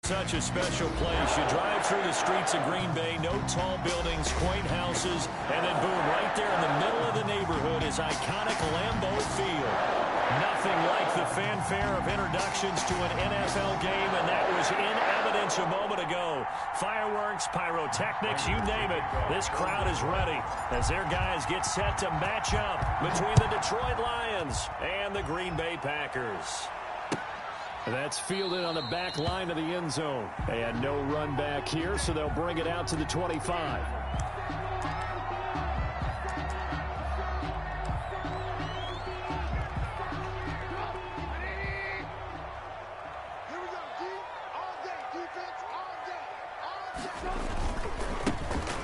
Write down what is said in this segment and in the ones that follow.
such a special place. You drive through the streets of Green Bay, no tall buildings, quaint houses, and then boom, right there in the middle of the neighborhood is iconic Lambeau Field. Nothing like the fanfare of introductions to an NFL game, and that was in evidence a moment ago. Fireworks, pyrotechnics, you name it. This crowd is ready as their guys get set to match up between the Detroit Lions and the Green Bay Packers. That's fielded on the back line of the end zone. They had no run back here, so they'll bring it out to the 25.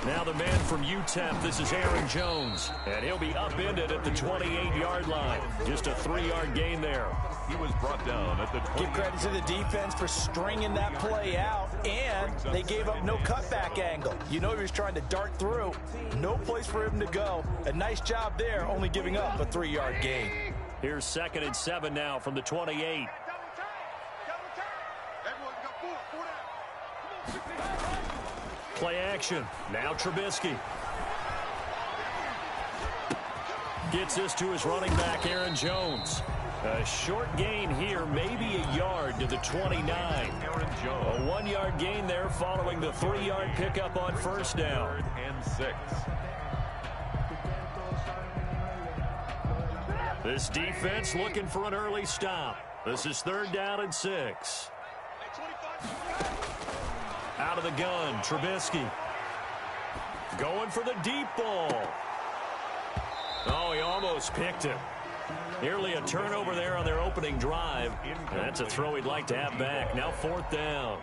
Now the man from UTEP, this is Aaron Jones, and he'll be upended at the 28-yard line. Just a 3-yard gain there. He was brought down at the 20. Give credit to the defense for stringing that play out, and they gave up no cutback angle. You know he was trying to dart through. No place for him to go. A nice job there, only giving up a 3-yard gain. Here's 2nd and 7 now from the 28. Play action. Now Trubisky. Gets this to his running back, Aaron Jones. A short gain here, maybe a yard to the 29. Aaron Jones. A 1-yard gain there following the 3-yard pickup on first down. 3rd and 6. This defense looking for an early stop. This is 3rd down and 6. Out of the gun, Trubisky. Going for the deep ball. Oh, he almost picked it. Nearly a turnover there on their opening drive. That's a throw he'd like to have back. Now 4th down.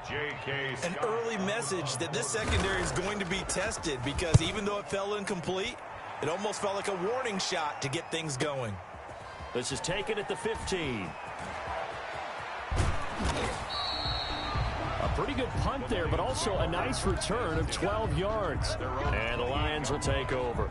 An early message that this secondary is going to be tested, because even though it fell incomplete, it almost felt like a warning shot to get things going. This is taken at the 15. A pretty good punt there, but also a nice return of 12 yards. And the Lions will take over.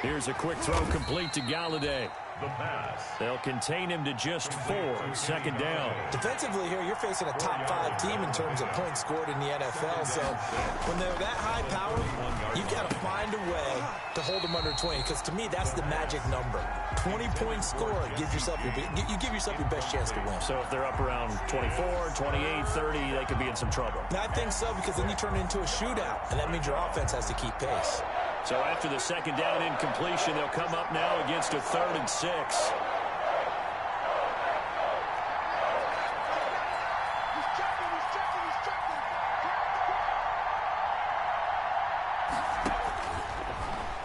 Here's a quick throw complete to Galladay. The pass. They'll contain him to just 4. 2nd down. Defensively here, you're facing a top 5 team in terms of points scored in the NFL. So when they're that high power, you've got to find a way to hold them under 20. Because to me, that's the magic number. 20 points scored, give yourself your best chance to win. So if they're up around 24, 28, 30, they could be in some trouble. I think so, because then you turn it into a shootout, and that means your offense has to keep pace. So after the 2nd down incompletion, they'll come up now against a 3rd and 6.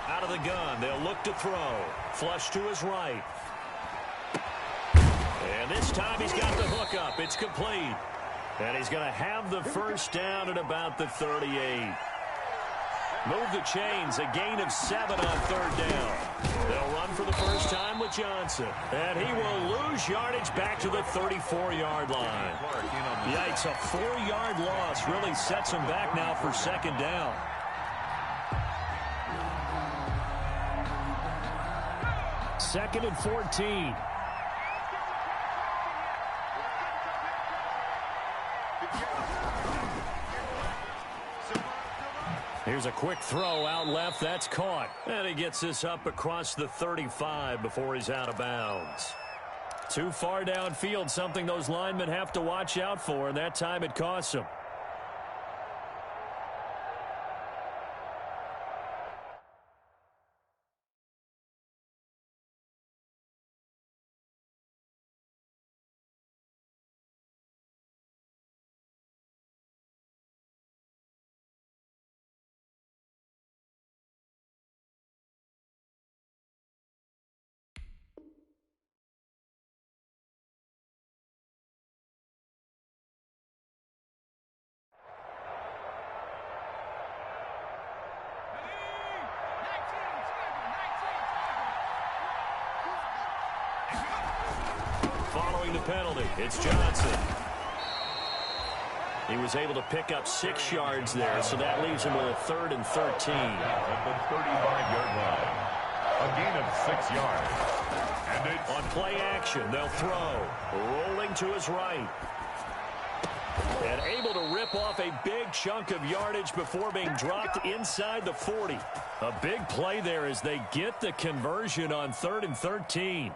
Out of the gun, they'll look to throw. Flush to his right. And this time he's got the hook up. It's complete. And he's going to have the first down at about the 38. Move the chains, a gain of 7 on 3rd down. They'll run for the first time with Johnson. And he will lose yardage back to the 34-yard line. Yikes, a 4-yard loss really sets him back now for 2nd down. Second and 14. Here's a quick throw out left. That's caught. And he gets this up across the 35 before he's out of bounds. Too far downfield, something those linemen have to watch out for, and that time it costs them. Following the penalty, it's Johnson. He was able to pick up 6 yards there, so that leaves him with a 3rd and 13. At the 35-yard line. A gain of 6 yards. And it's on play action. They'll throw. Rolling to his right. And able to rip off a big chunk of yardage before being dropped inside the 40. A big play there as they get the conversion on 3rd and 13.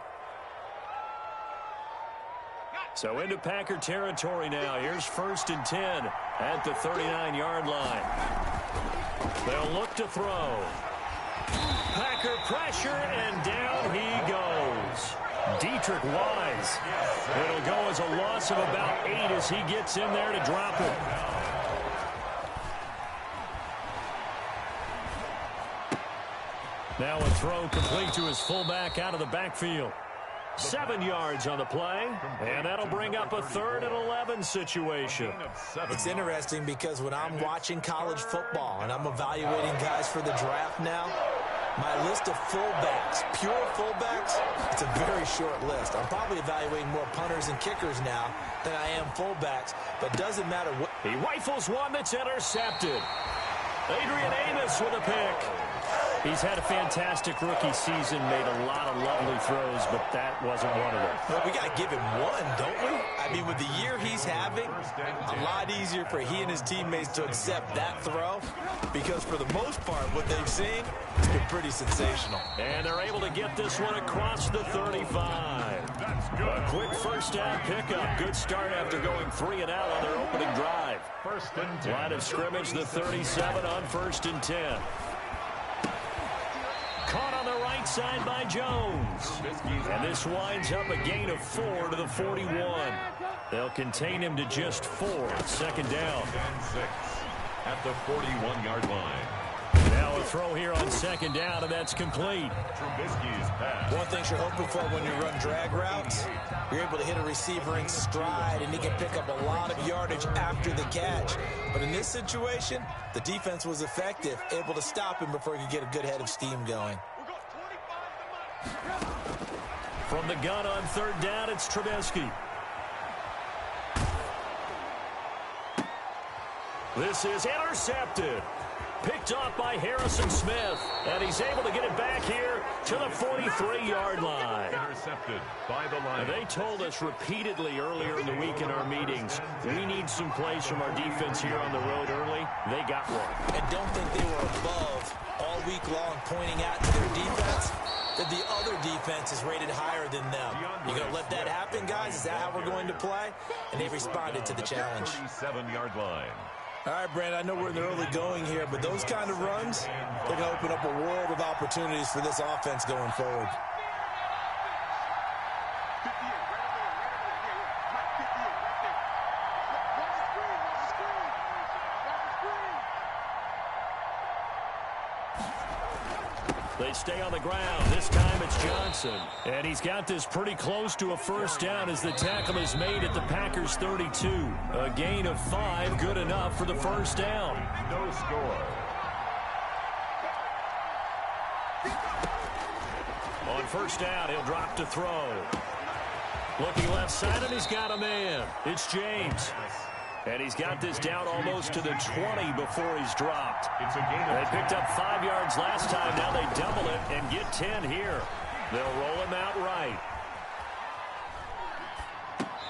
So into Packer territory now. Here's 1st and 10 at the 39-yard line. They'll look to throw. Packer pressure, and down he goes. Dietrich Wise. It'll go as a loss of about 8 as he gets in there to drop it. Now a throw complete to his fullback out of the backfield. 7 yards on the play, and that'll bring up a 3rd and 11 situation. It's interesting because when I'm watching college football and I'm evaluating guys for the draft now, my list of fullbacks, pure fullbacks, it's a very short list. I'm probably evaluating more punters and kickers now than I am fullbacks, but doesn't matter what. He rifles one that's intercepted. Adrian Amos with a pick. He's had a fantastic rookie season, made a lot of lovely throws, but that wasn't one of them. Well, we got to give him one, don't we? I mean, with the year he's having, a lot easier for he and his teammates to accept that throw because for the most part, what they've seen, it's been pretty sensational. And they're able to get this one across the 35. A quick first down pickup. Good start after going 3 and out on their opening drive. Line of scrimmage, the 37 on 1st and 10. Caught on the right side by Jones. And this winds up a gain of 4 to the 41. They'll contain him to just 4. 2nd down. At the 41-yard line. Now a throw here on 2nd down, and that's complete. Trubisky's pass. One thing you're hoping for when you run drag routes, you're able to hit a receiver in stride, and he can pick up a lot of yardage after the catch. But in this situation, the defense was effective, able to stop him before he could get a good head of steam going. From the gun on 3rd down, it's Trubisky. This is intercepted. Picked off by Harrison Smith. And he's able to get it back here to the 43-yard line. Intercepted by the line. They told us repeatedly earlier in the week in our meetings, we need some plays from our defense here on the road early. They got one. And don't think they were above all week long pointing out to their defense that the other defense is rated higher than them. You going to let that happen, guys? Is that how we're going to play? And they responded to the challenge. 37-yard line. All right, Brand, I know we're in the early going here, but those kind of runs, they're going to open up a world of opportunities for this offense going forward. They stay on the ground. This time it's Johnson. And he's got this pretty close to a first down as the tackle is made at the Packers 32. A gain of 5, good enough for the first down. No score. On first down, he'll drop to throw. Looking left side, and he's got a man. It's James. And he's got this down almost to the 20 before he's dropped. It's a gain. They picked up 5 yards last time. Now they double it and get 10 here. They'll roll him out right.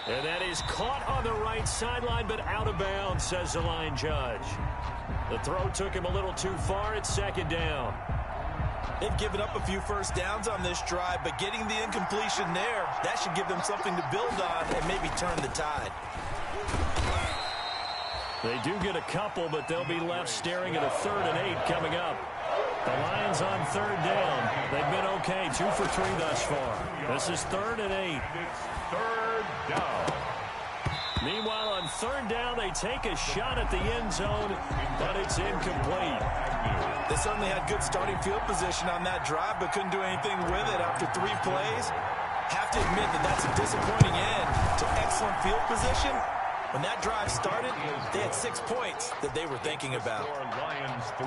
And that is caught on the right sideline, but out of bounds, says the line judge. The throw took him a little too far. It's 2nd down. They've given up a few first downs on this drive, but getting the incompletion there, that should give them something to build on and maybe turn the tide. They do get a couple, but they'll be left staring at a 3rd and 8 coming up. The Lions on 3rd down. They've been okay, 2 for 3 thus far. This is 3rd and 8. It's 3rd down. Meanwhile, on 3rd down, they take a shot at the end zone, but it's incomplete. They certainly had good starting field position on that drive, but couldn't do anything with it after 3 plays. Have to admit that that's a disappointing end to excellent field position. When that drive started, they had 6 points that they were thinking about.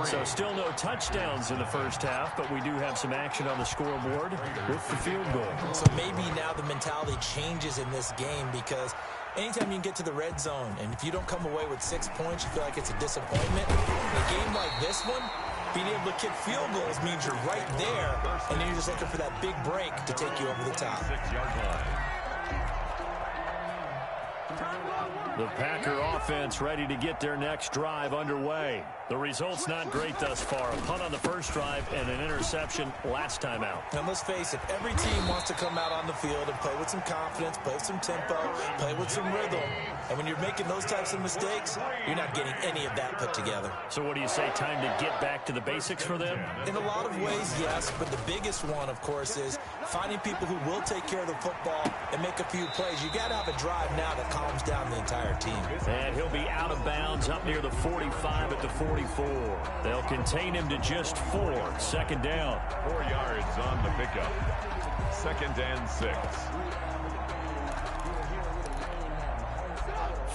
So still no touchdowns in the first half, but we do have some action on the scoreboard with the field goal. So maybe now the mentality changes in this game because Anytime you can get to the red zone, and if you don't come away with 6 points, you feel like it's a disappointment. In a game like this one, being able to kick field goals means you're right there, and then you're just looking for that big break to take you over the top. 6-yard line. The Packer offense ready to get their next drive underway. The result's not great thus far. A punt on the first drive and an interception last time out. And let's face it, every team wants to come out on the field and play with some confidence, play with some tempo, play with some rhythm. And when you're making those types of mistakes, you're not getting any of that put together. So what do you say, time to get back to the basics for them? In a lot of ways, yes, but the biggest one, of course, is finding people who will take care of the football and make a few plays. You got to have a drive now that calms down the entire team. And he'll be out of bounds up near the 45 at the 44. They'll contain him to just 4. Second down. 4 yards on the pickup. 2nd and 6.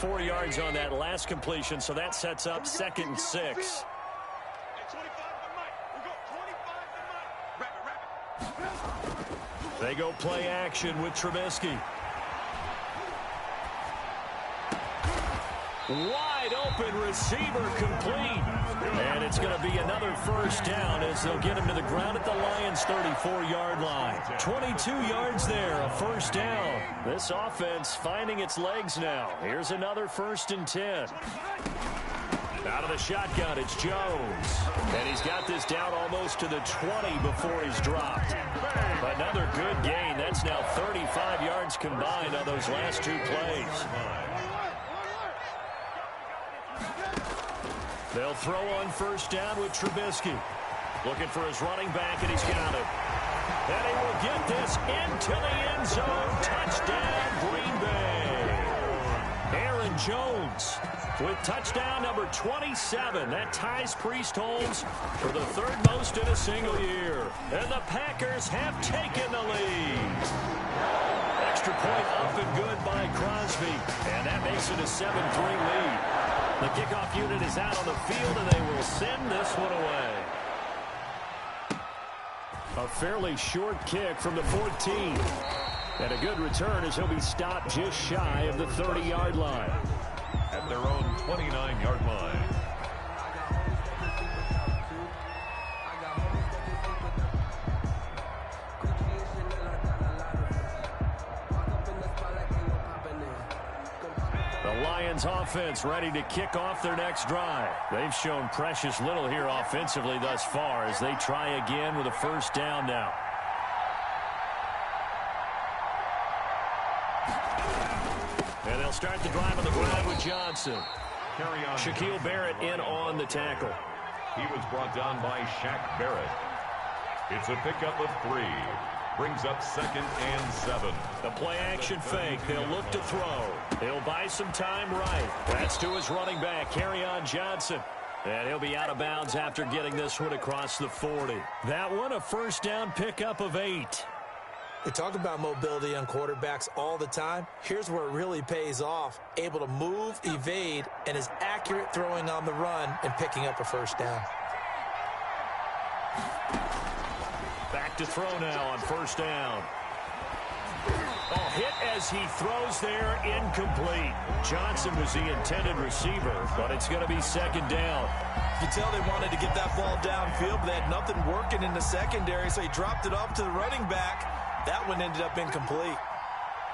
4 yards on that last completion, so that sets up 2nd and 6. They go play action with Trubisky. Wide open receiver complete. And it's going to be another first down as they'll get him to the ground at the Lions' 34-yard line. 22 yards there, a first down. This offense finding its legs now. Here's another 1st and 10. Out of the shotgun, it's Jones. And he's got this down almost to the 20 before he's dropped. Another good gain. That's now 35 yards combined on those last 2 plays. They'll throw on first down with Trubisky. Looking for his running back, and he's got it. And he will get this into the end zone. Touchdown, Green Bay. Aaron Jones with touchdown number 27. That ties Priest-Holmes for the 3rd most in a single year. And the Packers have taken the lead. Extra point up and good by Crosby. And that makes it a 7-3 lead. The kickoff unit is out on the field, and they will send this one away. A fairly short kick from the 14. And a good return as he'll be stopped just shy of the 30-yard line. At their own 29-yard line. Lions offense ready to kick off their next drive. They've shown precious little here offensively thus far as they try again with a first down now. And they'll start the drive on the ground with Johnson. Shaquille Barrett in on the tackle. He was brought down by Shaq Barrett. It's a pickup of 3. Brings up 2nd and 7. The play-action fake. They'll look to throw. He'll buy some time right. That's to his running back, Kerryon Johnson. And he'll be out of bounds after getting this one across the 40. That one a first down pickup of 8. We talk about mobility on quarterbacks all the time. Here's where it really pays off. Able to move, evade, and is accurate throwing on the run and picking up a first down. Back to throw now on first down. Oh, hit as he throws there, incomplete. Johnson was the intended receiver, but it's going to be 2nd down. You can tell they wanted to get that ball downfield, but they had nothing working in the secondary, so he dropped it off to the running back. That one ended up incomplete.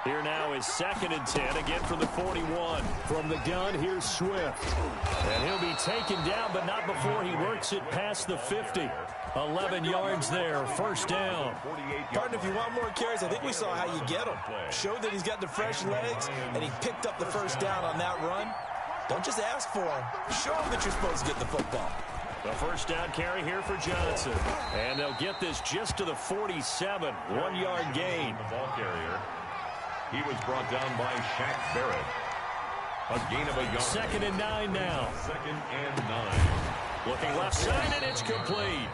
Here now is 2nd and 10, again from the 41. From the gun, here's Swift. And he'll be taken down, but not before he works it past the 50. 11 yards there, first down. Partner, if you want more carries, I think we saw how you get him. Showed that he's got the fresh legs, and he picked up the first down on that run. Don't just ask for him. Show him that you're supposed to get the football. The first down carry here for Johnson. And they'll get this just to the 47. 1-yard gain. The ball carrier. He was brought down by Shaq Barrett. A gain of a yard. 2nd and 9 now. 2nd and 9. Looking left side, and it's complete.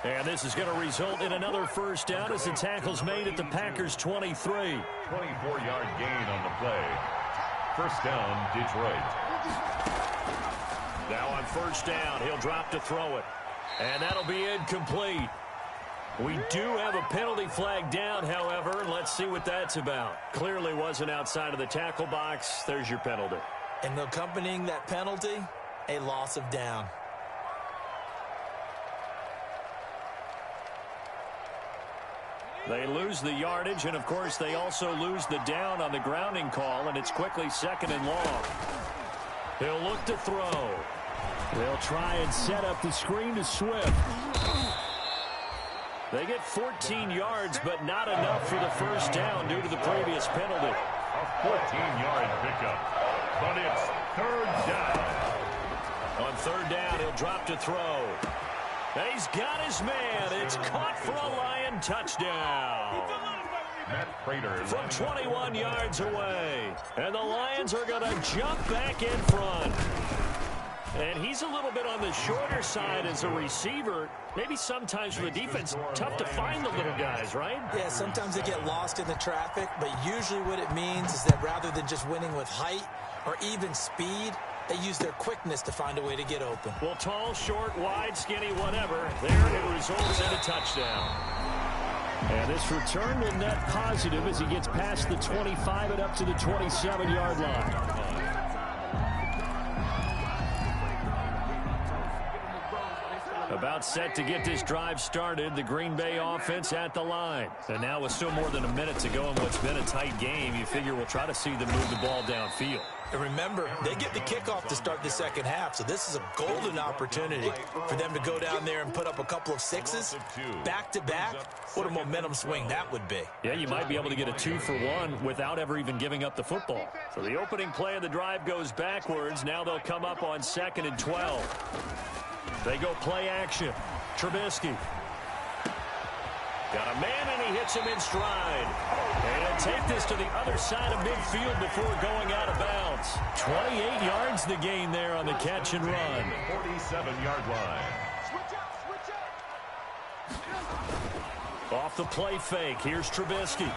And this is going to result in another first down as the tackle's made at the Packers' 23. 24-yard gain on the play. First down, Detroit. Now on first down, he'll drop to throw it. And that'll be incomplete. We do have a penalty flag down, however. Let's see what that's about. Clearly wasn't outside of the tackle box. There's your penalty. And accompanying that penalty, a loss of down. They lose the yardage, and, of course, they also lose the down on the grounding call, and it's quickly 2nd and long. He'll look to throw. They'll try and set up the screen to Swift. They get 14 yards, but not enough for the first down due to the previous penalty. A 14-yard pickup, but it's 3rd down. On 3rd down, he'll drop to throw. He's got his man. It's caught for a Lion touchdown. Matt Prater from 21 yards away. And the Lions are going to jump back in front. And he's a little bit on the shorter side as a receiver. Maybe sometimes for the defense, tough to find the little guys, right? Yeah, sometimes they get lost in the traffic, but usually what it means is that rather than just winning with height or even speed, they use their quickness to find a way to get open. Well, tall, short, wide, skinny, whatever. There it results in a touchdown. And this return will net positive as he gets past the 25 and up to the 27-yard line. About set to get this drive started, the Green Bay offense at the line. And now with still more than a minute to go in what's been a tight game, you figure we'll try to see them move the ball downfield. And remember, they get the kickoff to start the second half, so this is a golden opportunity for them to go down there and put up a couple of sixes back-to-back. What a momentum swing that would be. Yeah, you might be able to get a 2-for-1 without ever even giving up the football. So the opening play of the drive goes backwards. Now they'll come up on 2nd and 12. They go play action. Trubisky. Got a man, and he hits him in stride. And he'll take this to the other side of midfield before going out of bounds. 28 yards the gain there on the catch and run. 47-yard line. Off the play fake, here's Trubisky.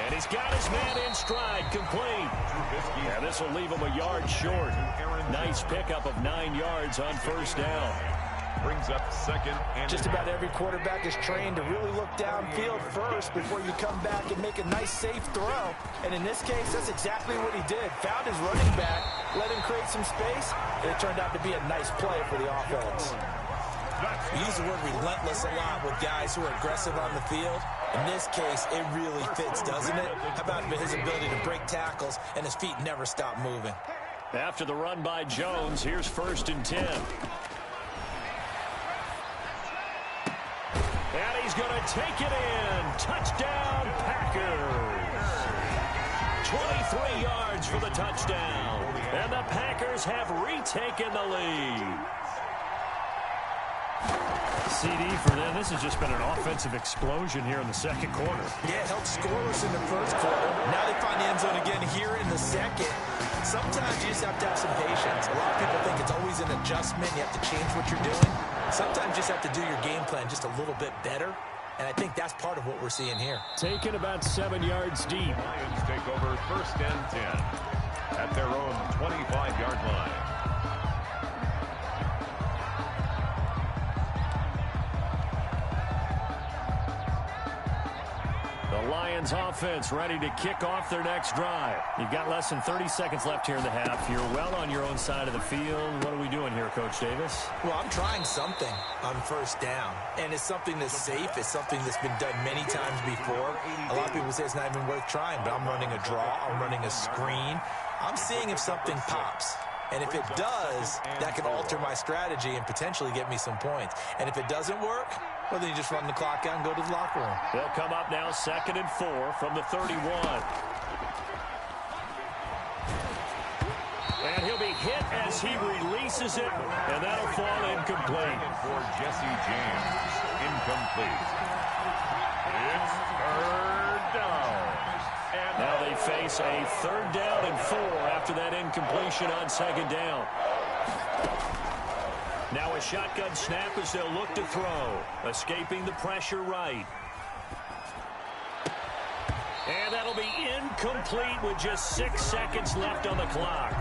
And he's got his man in stride, complete. Yeah, this will leave him a yard short. Nice pickup of 9 yards on first down. Brings up 2nd and just about every quarterback is trained to really look downfield first before you come back and make a nice, safe throw. And in this case, that's exactly what he did. Found his running back, let him create some space, and it turned out to be a nice play for the offense. We use the word relentless a lot with guys who are aggressive on the field. In this case, it really fits, doesn't it? How about his ability to break tackles and his feet never stop moving? After the run by Jones, here's 1st and 10. And he's going to take it in. Touchdown, Packers. 23 yards for the touchdown. And the Packers have retaken the lead. CD for them. This has just been an offensive explosion here in the second quarter. Yeah, it held scoreless in the first quarter. Now they find the end zone again here in the second. Sometimes you just have to have some patience. A lot of people think it's always an adjustment. You have to change what you're doing. Sometimes you just have to do your game plan just a little bit better. And I think that's part of what we're seeing here. Taken about 7 yards deep. Lions take over 1st and 10 at their own 25-yard line. The Lions offense ready to kick off their next drive. You've got less than 30 seconds left here in the half. You're well on your own side of the field. What are we doing here, Coach Davis? Well, I'm trying something on first down. And it's something that's safe. It's something that's been done many times before. A lot of people say it's not even worth trying, but I'm running a draw. I'm running a screen. I'm seeing if something pops. And if it does, that can alter my strategy and potentially get me some points. And if it doesn't work, well, then you just run the clock out and go to the locker room. They'll come up now 2nd and 4 from the 31. And he'll be hit as he releases it, and that'll fall incomplete. For Jesse James, incomplete. It's 3rd down. And now they face a 3rd down and 4 after that incompletion on 2nd down. Now a shotgun snap as they'll look to throw. Escaping the pressure right. And that'll be incomplete with just 6 seconds left on the clock.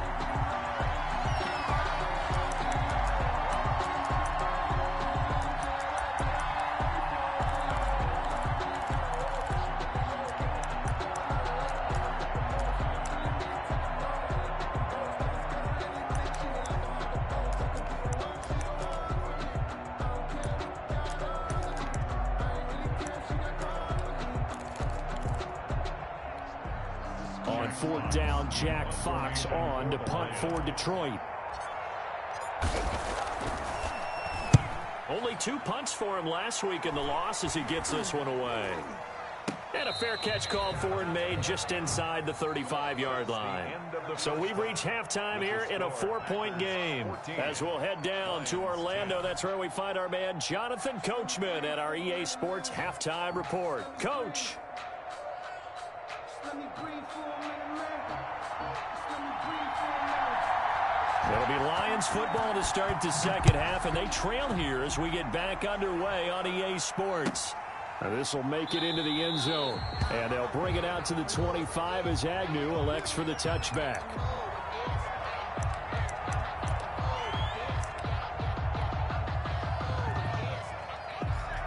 4th down, Jack Fox on to punt for Detroit. Only 2 punts for him last week in the loss as he gets this one away. And a fair catch called for and made just inside the 35-yard line. So we've reached halftime here in a 4-point game. As we'll head down to Orlando, that's where we find our man Jonathan Coachman at our EA Sports Halftime Report. Coach. It'll be Lions football to start the second half, and they trail here as we get back underway on EA Sports. This will make it into the end zone, and they'll bring it out to the 25 as Agnew elects for the touchback.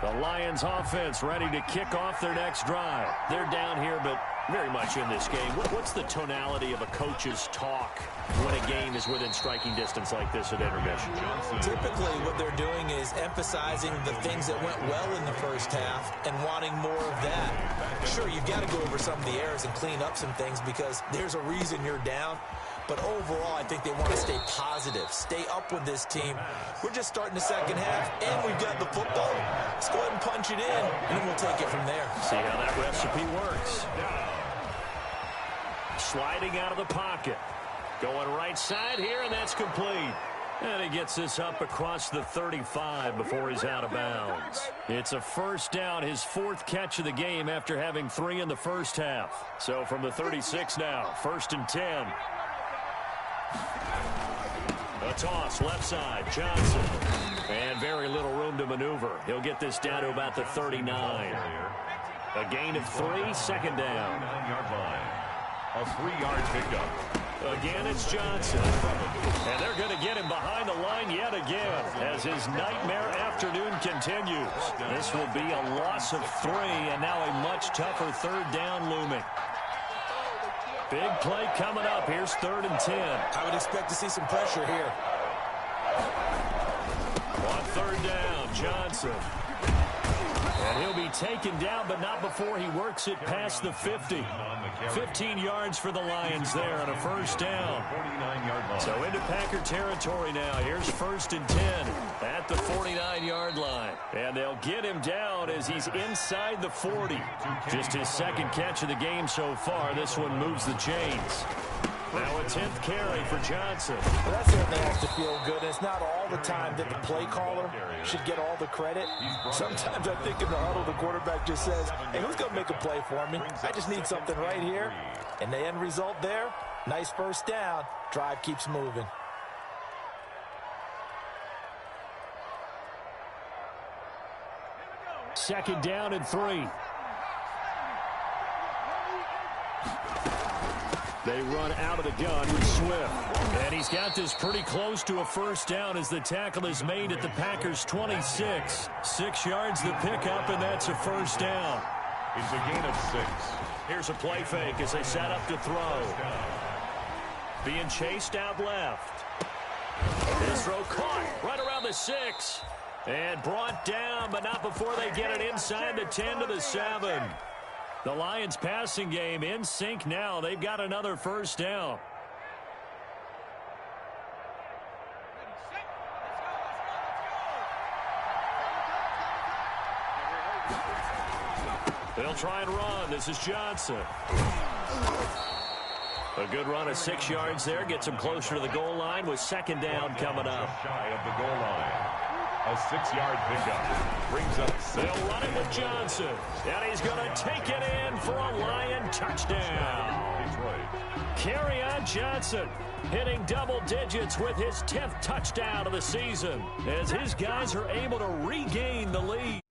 The Lions offense ready to kick off their next drive. They're down here, but very much in this game. What's the tonality of a coach's talk when a game is within striking distance like this at intermission? Typically, what they're doing is emphasizing the things that went well in the first half and wanting more of that. Sure, you've got to go over some of the errors and clean up some things because there's a reason you're down. But overall, I think they want to stay positive, stay up with this team. We're just starting the second half, and we've got the football. Let's go ahead and punch it in, and then we'll take it from there. See how that recipe works. Sliding out of the pocket. Going right side here, and that's complete. And he gets this up across the 35 before he's out of bounds. It's a first down, his 4th catch of the game after having 3 in the first half. So from the 36 now, 1st and 10. A toss, left side, Johnson. And very little room to maneuver. He'll get this down to about the 39. A gain of 3, 2nd down. A 3-yard pickup. Again, it's Johnson. And they're going to get him behind the line yet again as his nightmare afternoon continues. This will be a loss of 3, and now a much tougher 3rd down looming. Big play coming up. Here's 3rd and 10. I would expect to see some pressure here. On 3rd down, Johnson. And he'll be taken down, but not before he works it past the 50. 15 yards for the Lions there on a first down. So into Packer territory now. Here's 1st and 10 at the 49-yard line. And they'll get him down as he's inside the 40. Just his 2nd catch of the game so far. This one moves the chains. Now a 10th carry for Johnson. Well, that certainly has to feel good. And it's not all the time that the play caller should get all the credit. Sometimes I think in the huddle, the quarterback just says, hey, who's going to make a play for me? I just need something right here. And the end result there, nice first down. Drive keeps moving. Second down and 3. They run out of the gun with Swift. And he's got this pretty close to a first down as the tackle is made at the Packers' 26. 6 yards the pickup, and that's a first down. It's a gain of 6. Here's a play fake as they set up to throw. Being chased out left. His throw caught right around the 6. And brought down, but not before they get it inside the 10 to the 7. The Lions passing game in sync now. They've got another first down. They'll try and run. This is Johnson. A good run of 6 yards there. Gets him closer to the goal line with 2nd down coming up. Shy of the goal line. A 6-yard pickup. Brings up 6. They'll run it with Johnson. And he's going to take it in for a Lion touchdown. Kerryon Johnson hitting double digits with his 10th touchdown of the season as his guys are able to regain the lead.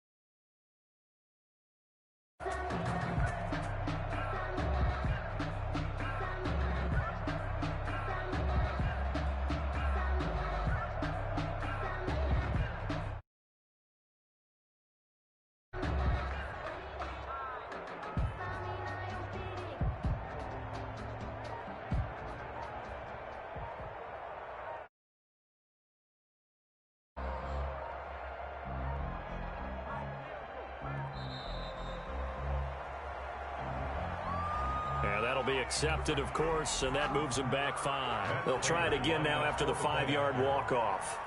And that'll be accepted, of course, and that moves them back 5. They'll try it again now after the 5-yard walk-off.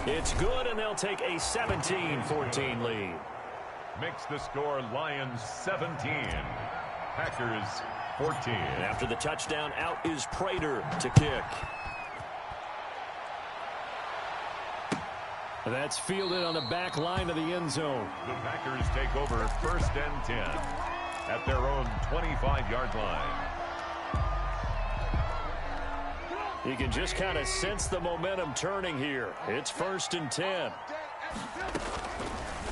It's good, and they'll take a 17-14 lead. Makes the score Lions 17, Packers 14. And after the touchdown, out is Prater to kick. That's fielded on the back line of the end zone. The Packers take over 1st and 10 at their own 25-yard line. You can just kind of sense the momentum turning here. It's 1st and 10.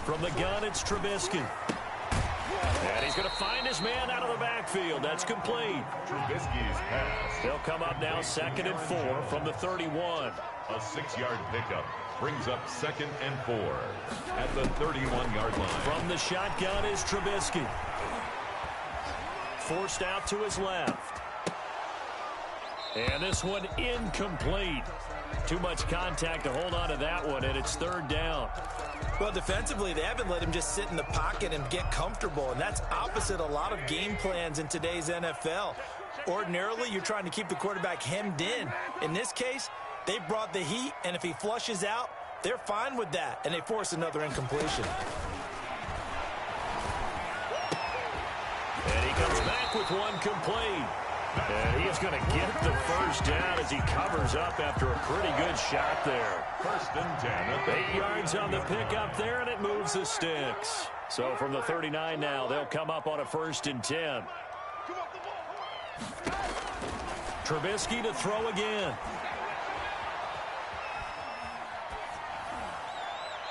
From the gun, it's Trubisky. And he's going to find his man out of the backfield. That's complete. Trubisky's pass. They'll come up now 2nd and 4 from the 31. A 6-yard pickup brings up 2nd and 4 at the 31-yard line. From the shotgun is Trubisky. Forced out to his left. And this one incomplete. Too much contact to hold on to that one, and it's 3rd down. Well, defensively, they haven't let him just sit in the pocket and get comfortable, and that's opposite a lot of game plans in today's NFL. Ordinarily, you're trying to keep the quarterback hemmed in. In this case, they brought the heat, and if he flushes out, they're fine with that, and they force another incompletion. And he comes back with one complete. And he's going to get the 1st down as he covers up after a pretty good shot there. 1st and 10. 8 yards on the pickup there, and it moves the sticks. So from the 39 now, they'll come up on a 1st and 10. Trubisky to throw again.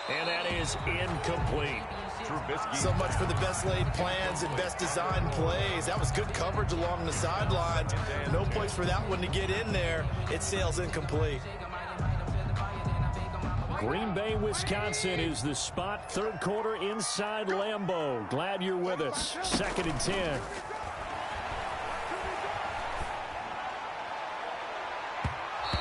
And that is incomplete. Trubisky. So much for the best laid plans and best designed plays. That was good coverage along the sidelines. No place for that one to get in there. It sails incomplete. Green Bay, Wisconsin is the spot. 3rd quarter inside Lambeau. Glad you're with us. 2nd and 10.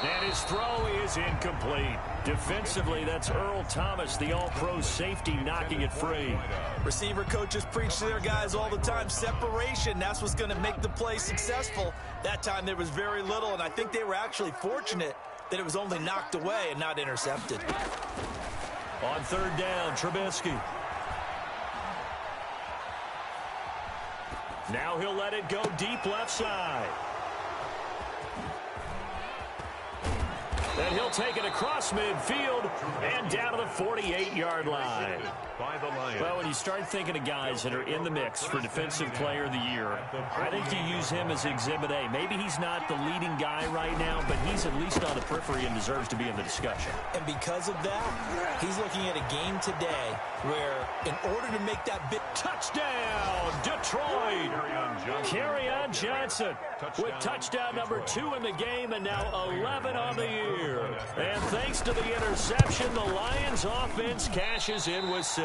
And his throw is incomplete. Defensively, that's Earl Thomas, the all-pro safety, knocking it free. Receiver coaches preach to their guys all the time. Separation, that's what's going to make the play successful. That time there was very little, and I think they were actually fortunate that it was only knocked away and not intercepted. On 3rd down, Trubisky. Now he'll let it go deep left side. And he'll take it across midfield and down to the 48-yard line. Well, when you start thinking of guys that are in the mix for Defensive Player of the Year, I think you use him as Exhibit A. Maybe he's not the leading guy right now, but he's at least on the periphery and deserves to be in the discussion. And because of that, he's looking at a game today where in order to make that big touchdown, Detroit. Kerryon Johnson with touchdown number 2 in the game and now 11 on the year. And thanks to the interception, the Lions offense cashes in with 6.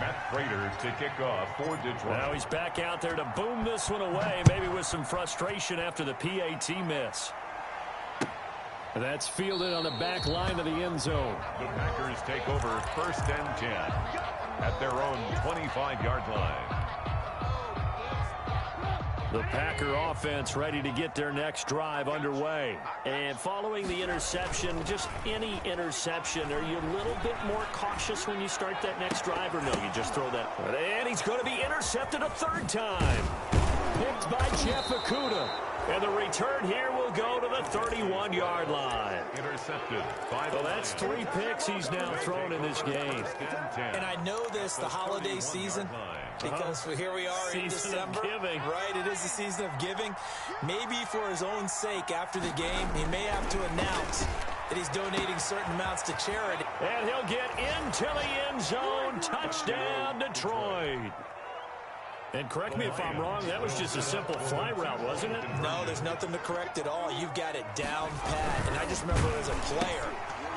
Matt Prater to kick off for Detroit. Now he's back out there to boom this one away, maybe with some frustration after the PAT miss. That's fielded on the back line of the end zone. The Packers take over 1st and 10 at their own 25-yard line. The Packer offense ready to get their next drive underway. And following the interception, just any interception, are you a little bit more cautious when you start that next drive, or no, you just throw that? And he's going to be intercepted a 3rd time. Picked by Jeff Okudah. And the return here will go to the 31-yard line. Intercepted. Well, that's 3 picks he's now thrown in this game. And I know this, the holiday season, because here we are in December. Right, it is the season of giving. Maybe for his own sake after the game, he may have to announce that he's donating certain amounts to charity. And he'll get into the end zone. Touchdown, Detroit. And correct me if I'm wrong, that was just a simple fly route, wasn't it? No, there's nothing to correct at all. You've got it down pat. And I just remember as a player,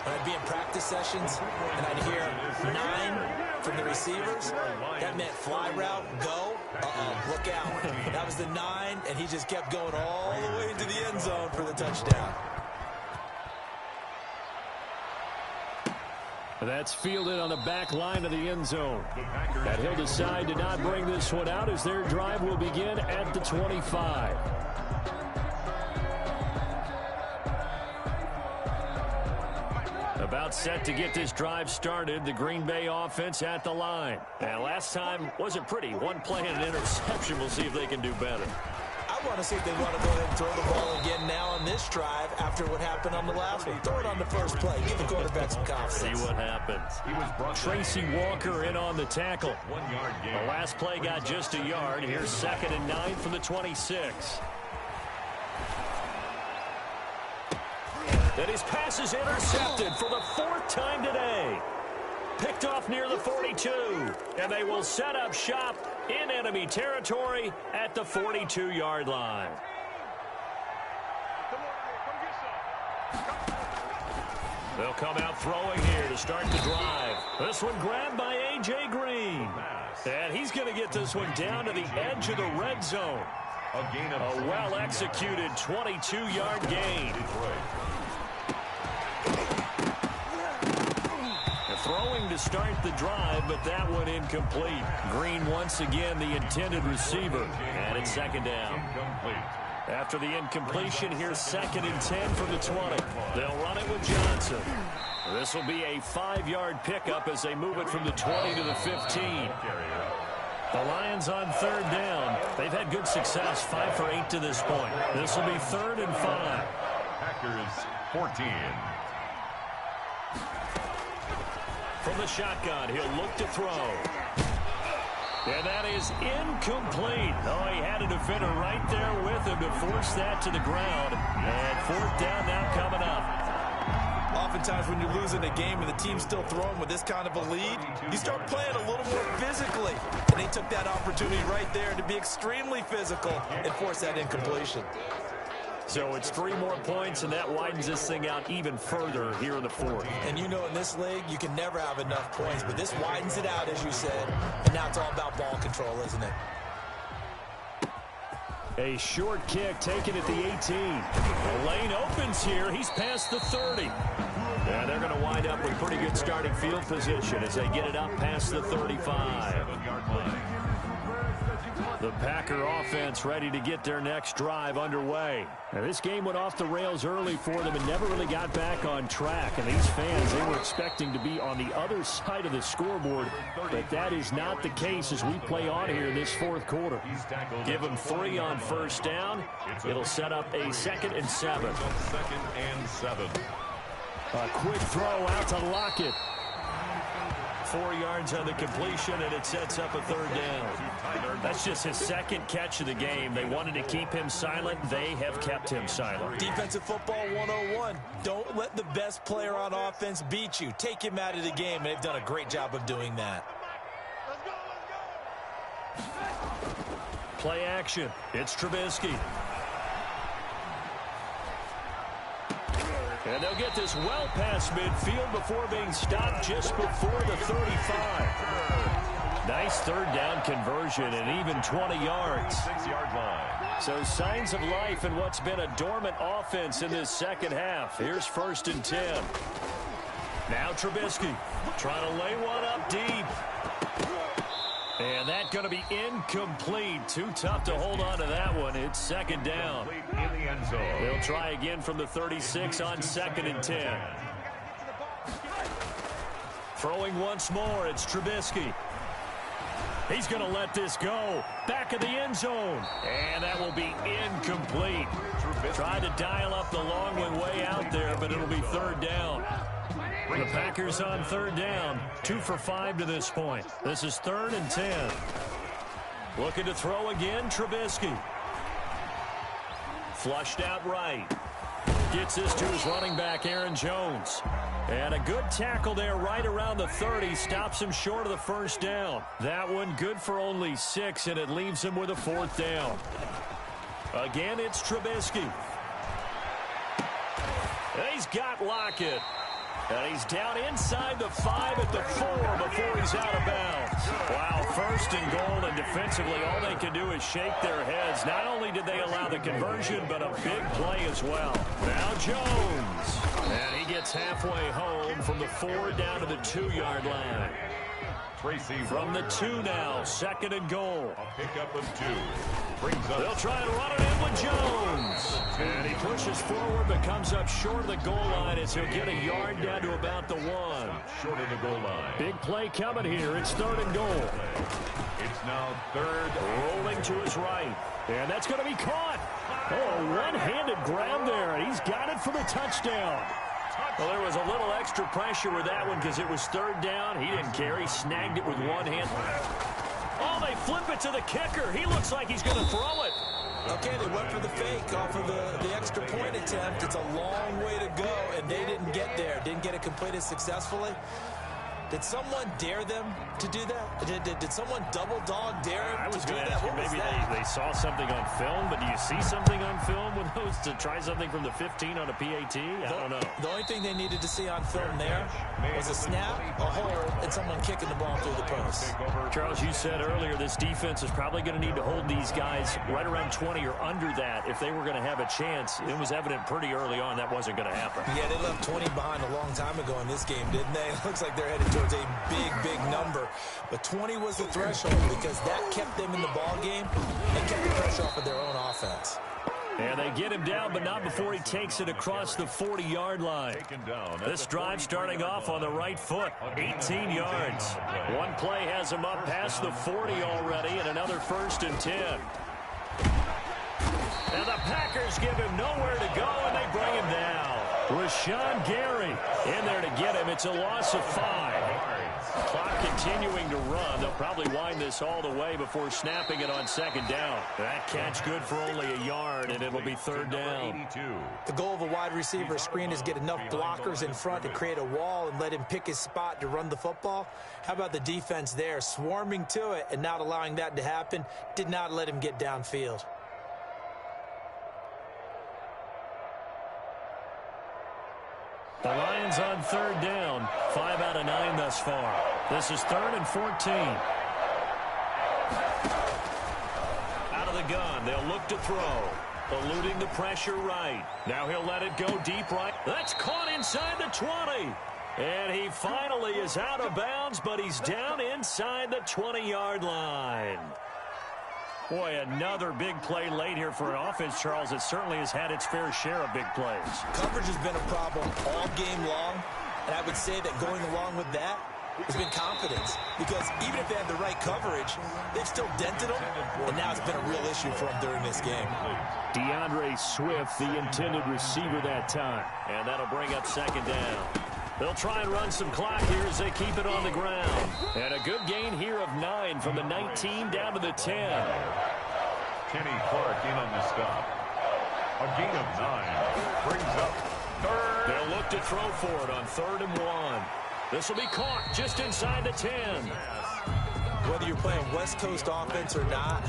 when I'd be in practice sessions and I'd hear 9 from the receivers, that meant fly route, go, look out. That was the 9, and he just kept going all the way into the end zone for the touchdown. That's fielded on the back line of the end zone. And he'll decide to not bring this one out as their drive will begin at the 25. About set to get this drive started, the Green Bay offense at the line. And last time wasn't pretty. One play and an interception. We'll see if they can do better. I want to see if they want to go ahead and throw the ball again now on this drive after what happened on the last one. Throw it on the first play. Give the quarterback some confidence. See what happens. Tracy Walker in on the tackle. The last play got just a yard. Here's 2nd and 9 from the 26. And his pass is intercepted for the 4th time today. Picked off near the 42. And they will set up shop in enemy territory at the 42-yard line. They'll come out throwing here to start the drive. This one grabbed by A.J. Green. And he's going to get this one down to the edge of the red zone. A well-executed 22-yard gain. Throwing to start the drive, but that one incomplete. Green once again the intended receiver. And it's 2nd down. After the incompletion, here's 2nd and 10 from the 20. They'll run it with Johnson. This will be a 5-yard pickup as they move it from the 20 to the 15. The Lions on 3rd down. They've had good success, 5 for 8 to this point. This will be 3rd and 5. Packers 14. From the shotgun, he'll look to throw. And that is incomplete. Oh, he had a defender right there with him to force that to the ground. And 4th down now coming up. Oftentimes when you're losing a game and the team's still throwing with this kind of a lead, you start playing a little more physically. And they took that opportunity right there to be extremely physical and force that incompletion. So it's 3 more points, and that widens this thing out even further here in the 4th. And you know in this league, you can never have enough points, but this widens it out, as you said, and now it's all about ball control, isn't it? A short kick taken at the 18. The lane opens here. He's past the 30. And they're going to wind up with pretty good starting field position as they get it up past the 35. The Packer offense ready to get their next drive underway. Now, this game went off the rails early for them and never really got back on track. And these fans, they were expecting to be on the other side of the scoreboard. But that is not the case as we play on here in this 4th quarter. Give them 3 on 1st down. It'll set up a 2nd and 7. 2nd and 7. A quick throw out to Lockett. 4 yards on the completion, and it sets up a 3rd down. That's just his 2nd catch of the game. They wanted to keep him silent. They have kept him silent. Defensive football 101. Don't let the best player on offense beat you. Take him out of the game. They've done a great job of doing that. Play action. It's Trubisky. And they'll get this well past midfield before being stopped just before the 35. Nice 3rd down conversion and even 20 yards. 6-yard line. So signs of life in what's been a dormant offense in this 2nd half. Here's 1st and 10. Now Trubisky trying to lay one up deep. And that's going to be incomplete. Too tough to hold on to that one. It's 2nd down. In the end zone. They'll try again from the 36 on 2nd and 10. Throwing once more, it's Trubisky. He's going to let this go. Back of the end zone. And that will be incomplete. Tried to dial up the long one way out there, but it'll be 3rd down. The Packers on 3rd down. 2 for 5 to this point. This is 3rd and 10. Looking to throw again, Trubisky. Flushed out right. Gets this to his running back, Aaron Jones. And a good tackle there right around the 30. Stops him short of the 1st down. That one good for only 6, and it leaves him with a 4th down. Again, it's Trubisky. He's got Lockett. And he's down inside the 5 at the 4 before he's out of bounds. Wow, 1st and goal, and defensively all they can do is shake their heads. Not only did they allow the conversion, but a big play as well. Now Jones. And he gets halfway home from the 4 down to the 2-yard line. From the 2 now, 2nd and goal. A pickup of 2. Brings up. They'll try and run it in with Jones. And he pushes forward but comes up short of the goal line as he'll get a yard down to about the 1. Short of the goal line. Big play coming here. It's 3rd and goal. It's now 3rd. Rolling to his right. And that's going to be caught. Oh, a one-handed grab there. And he's got it for the touchdown. Well, there was a little extra pressure with that one because it was 3rd down. He didn't care. He snagged it with one hand. Oh, they flip it to the kicker. He looks like he's going to throw it. Okay, they went for the fake off of the extra point attempt. It's a long way to go, and they didn't get there. Didn't get it completed successfully. Did someone dare them to do that? Did someone double dog dare him to do that? What was maybe that? they saw something on film, but do you see something on film with those to try something from the 15 on a PAT? I don't know. The only thing they needed to see on film there was a snap, a hold, and someone kicking the ball through the post. Charles, you said earlier this defense is probably going to need to hold these guys right around 20 or under that if they were going to have a chance. It was evident pretty early on that wasn't going to happen. Yeah, they left 20 behind a long time ago in this game, didn't they? It looks like they're headed towards a big number. But 20 was the threshold because that kept them in the ball game and kept the pressure off of their own offense. And they get him down, but not before he takes it across the 40-yard line. This drive starting off on the right foot, 18 yards. One play has him up past the 40 already, and another 1st and 10. And the Packers give him nowhere to go, and they bring him down. Rashawn Gary in there to get him. It's a loss of 5. Clock continuing to run. They'll probably wind this all the way before snapping it on 2nd down. That catch good for only a yard, and it'll be 3rd down. The goal of a wide receiver screen is get enough blockers in front to create a wall and let him pick his spot to run the football. How about the defense there, swarming to it and not allowing that to happen? Did not let him get downfield. The Lions on 3rd down. 5 out of 9 thus far. This is 3rd and 14. Out of the gun. They'll look to throw. Eluding the pressure right. Now he'll let it go deep right. That's caught inside the 20. And he finally is out of bounds, but he's down inside the 20-yard line. Boy, another big play late here for an offense, Charles. It certainly has had its fair share of big plays. Coverage has been a problem all game long, and I would say that going along with that has been confidence. Because even if they had the right coverage, they've still dented them, and now it's been a real issue for them during this game. DeAndre Swift, the intended receiver that time. And that'll bring up 2nd down. They'll try and run some clock here as they keep it on the ground. And a good gain here of 9 from the 19 down to the 10. Kenny Clark in on the stop. A gain of 9. Brings up 3rd. They'll look to throw for it on 3rd and 1. This will be caught just inside the 10. Whether you're playing West Coast offense or not,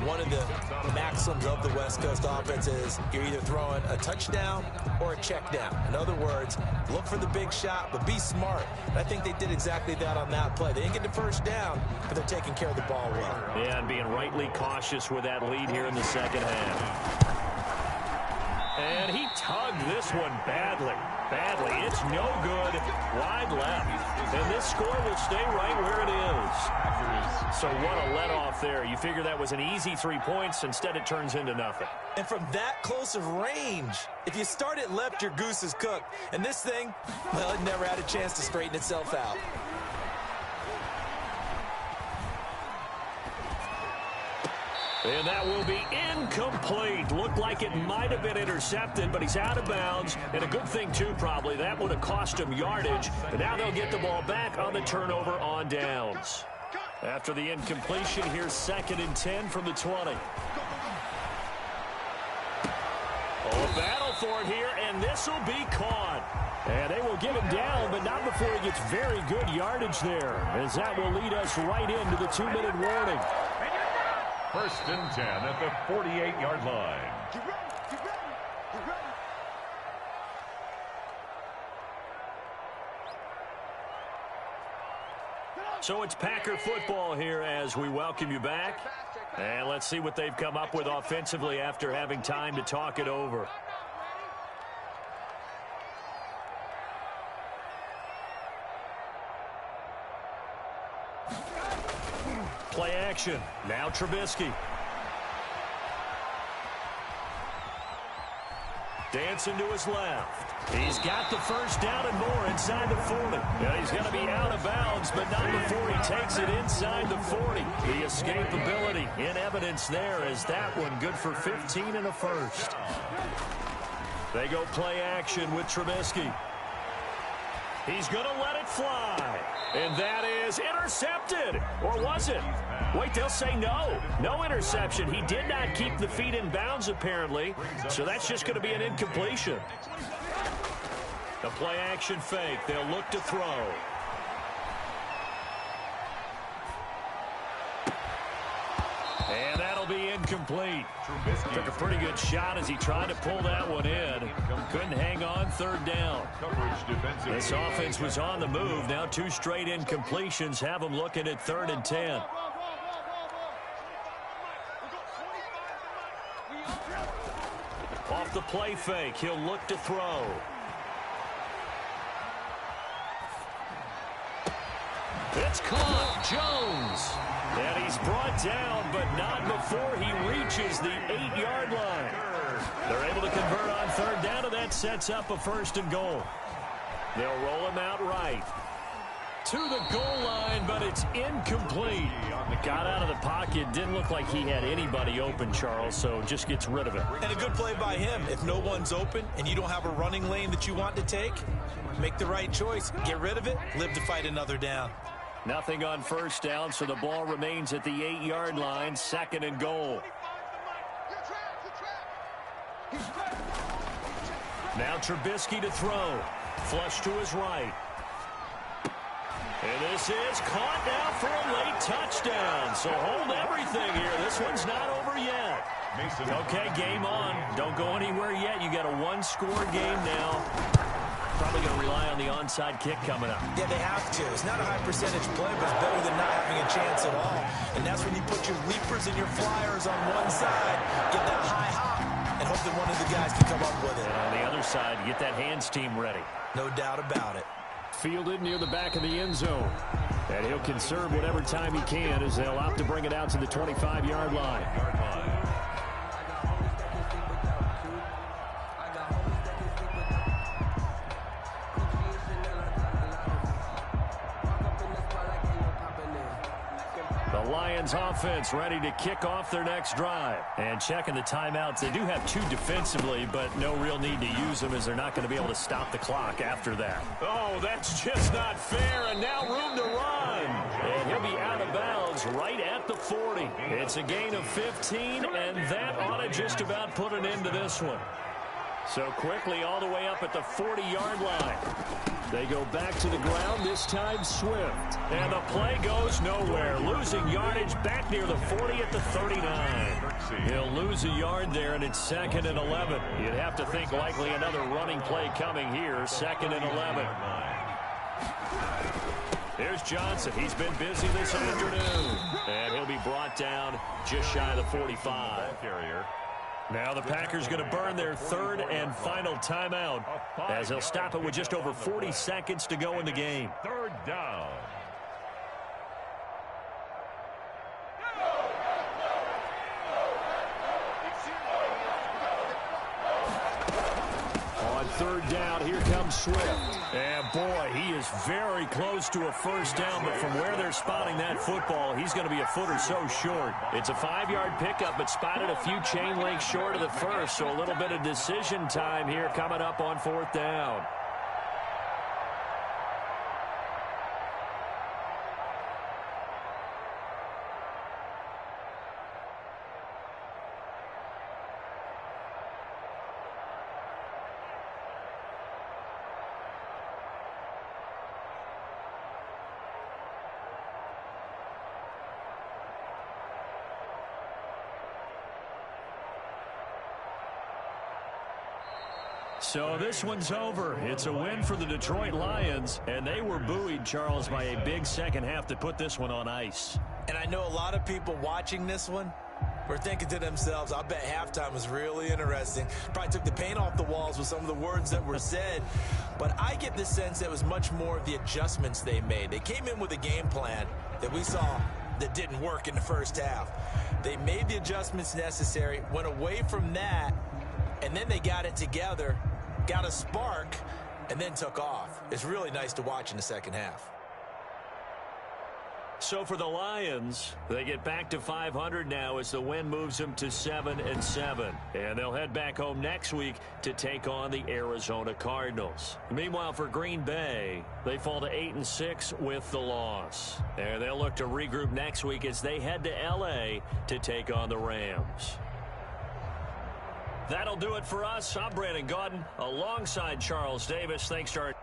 one of the maxims of the West Coast offense is you're either throwing a touchdown or a check down. In other words, look for the big shot, but be smart. And I think they did exactly that on that play. They didn't get the 1st down, but they're taking care of the ball well. Yeah, and being rightly cautious with that lead here in the 2nd half. And he tugged this one badly. It's no good. Wide left. And this score will stay right where it is. So what a let-off there. You figure that was an easy 3 points. Instead, it turns into nothing. And from that close of range, if you start it left, your goose is cooked. And this thing, well, it never had a chance to straighten itself out. And that will be incomplete. Looked like it might have been intercepted, but he's out of bounds. And a good thing, too, probably. That would have cost him yardage. And now they'll get the ball back on the turnover on downs. After the incompletion, here's 2nd and 10 from the 20. Oh, battle for it here, and this will be caught. And they will get him down, but not before he gets very good yardage there, as that will lead us right into the 2-minute warning. 1st and 10 at the 48-yard line. So it's Packer football here as we welcome you back. And let's see what they've come up with offensively after having time to talk it over. Play action. Now Trubisky. Dancing to his left. He's got the first down and more inside the 40. Yeah, he's going to be out of bounds, but not before he takes it inside the 40. The escapability in evidence there is that one good for 15 and a first. They go play action with Trubisky. He's going to let it fly. And that is intercepted. Or was it? Wait, they'll say no. No interception. He did not keep the feet in bounds, apparently. So that's just going to be an incompletion. The play action fake. They'll look to throw. And that'll be incomplete. Took a pretty good shot as he tried to pull that one in. Couldn't hang on third down. This offense was on the move. Now 2 straight incompletions have them looking at 3rd and 10. Off the play fake, he'll look to throw. It's caught. Jones. And he's brought down, but not before he reaches the 8-yard line. They're able to convert on 3rd down, and that sets up a 1st and goal. They'll roll him out right. To the goal line, but it's incomplete. Got out of the pocket. Didn't look like he had anybody open, Charles, so just gets rid of it. And a good play by him. If no one's open and you don't have a running lane that you want to take, make the right choice. Get rid of it. Live to fight another down. Nothing on 1st down, so the ball remains at the 8-yard line, 2nd and goal. Now Trubisky to throw. Flush to his right. And this is caught now for a late touchdown. So hold everything here. This one's not over yet. Okay, game on. Don't go anywhere yet. You got a 1-score game now. Probably going to rely on the onside kick coming up. Yeah, they have to. It's not a high percentage play, but it's better than not having a chance at all. And that's when you put your leapers and your flyers on one side, get that high hop, and hope that one of the guys can come up with it. And on the other side, you get that hands team ready. No doubt about it. Fielded near the back of the end zone. And he'll conserve whatever time he can as they'll opt to bring it out to the 25-yard line. The Lions offense ready to kick off their next drive. And checking the timeouts. They do have 2 defensively, but no real need to use them as they're not going to be able to stop the clock after that. Oh, that's just not fair. And now room to run. And he'll be out of bounds right at the 40. It's a gain of 15, and that ought to just about put an end to this one. So quickly all the way up at the 40-yard line. They go back to the ground, this time Swift. And the play goes nowhere. Losing yardage back near the 40 at the 39. He'll lose a yard there, and it's 2nd and 11. You'd have to think likely another running play coming here, 2nd and 11. Here's Johnson. He's been busy this afternoon. And he'll be brought down just shy of the 45. Now the Packers going to burn their 3rd and final timeout as they'll stop it with just over 40 seconds to go in the game. 3rd down. On 3rd down, here comes Swift. And boy, he is very close to a 1st down, but from where they're spotting that football, he's going to be a foot or so short. It's a 5-yard pickup, but spotted a few chain links short of the 1st, so a little bit of decision time here coming up on 4th down. So this one's over. It's a win for the Detroit Lions, and they were buoyed, Charles, by a big second half to put this one on ice. And I know a lot of people watching this one were thinking to themselves, I bet halftime was really interesting. Probably took the paint off the walls with some of the words that were said. But I get the sense that it was much more of the adjustments they made. They came in with a game plan that we saw that didn't work in the first half. They made the adjustments necessary, went away from that, and then they got it together, got a spark, and then took off. It's really nice to watch in the second half. So for the Lions, they get back to 500 now as the win moves them to 7-7. And they'll head back home next week to take on the Arizona Cardinals. Meanwhile, for Green Bay, they fall to 8-6 with the loss. And they'll look to regroup next week as they head to L.A. to take on the Rams. That'll do it for us. I'm Brandon Gaudin alongside Charles Davis. Thanks to our